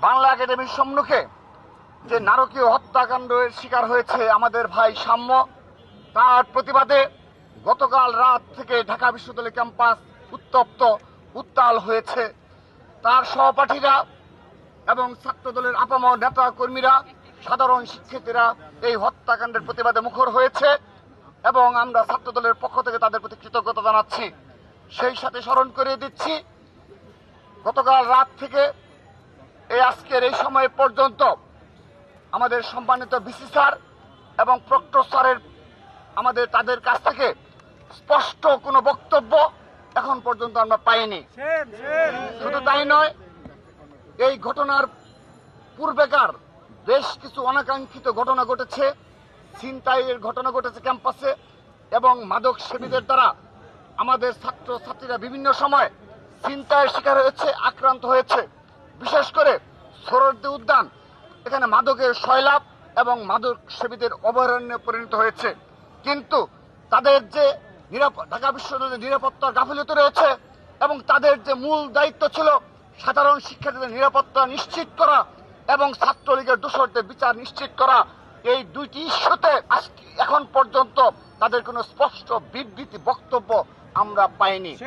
বাংলা একাডেমির সম্মুখে যে নারকীয় হত্যাকাণ্ডের শিকার হয়েছে আমাদের ভাই সাম্য, তার প্রতিবাদে গতকাল রাত থেকে ঢাকা বিশ্ববিদ্যালয় ক্যাম্পাস উত্তপ্ত উত্তাল হয়েছে। তার সহপাঠীরা এবং ছাত্রদলের আপামর নেতা কর্মীরা, সাধারণ শিক্ষার্থীরা এই হত্যাকাণ্ডের প্রতিবাদে মুখর হয়েছে এবং আমরা ছাত্রদলের পক্ষ থেকে তাদের প্রতি কৃতজ্ঞতা জানাচ্ছি। সেই সাথে স্মরণ করিয়ে দিচ্ছি, গতকাল রাত থেকে আজকের এই সময় পর্যন্ত আমাদের সম্মানিত বিসি স্যার এবং প্রক্টর স্যারের তাদের কাছ থেকে স্পষ্ট কোনো বক্তব্য এখন পর্যন্ত আমরা পাইনি। শুধু তাই নয়, এই ঘটনার পূর্বেকার বেশ কিছু অনাকাঙ্ক্ষিত ঘটনা ঘটেছে, ছিনতাইয়ের ঘটনা ঘটেছে ক্যাম্পাসে এবং মাদক সেবীদের দ্বারা আমাদের ছাত্রছাত্রীরা বিভিন্ন সময় ছিনতাইয়ের শিকার হয়েছে, আক্রান্ত হয়েছে। বিশেষ করে সোহরাওয়ার্দী উদ্যান, এখানে মাদকের সয়লাভ এবং মাদক সেবীদের অভয়ারণ্যে পরিণত হয়েছে। কিন্তু তাদের যে ঢাকা বিশ্ববিদ্যালয়ের নিরাপত্তার গাফিলতি রয়েছে এবং তাদের যে মূল দায়িত্ব ছিল সাধারণ শিক্ষার্থীদের নিরাপত্তা নিশ্চিত করা এবং ছাত্রলীগের দোষরদের বিচার নিশ্চিত করা, এই দুইটি ইস্যুতে এখন পর্যন্ত তাদের কোনো স্পষ্ট বিবৃতি বক্তব্য আমরা পাইনি।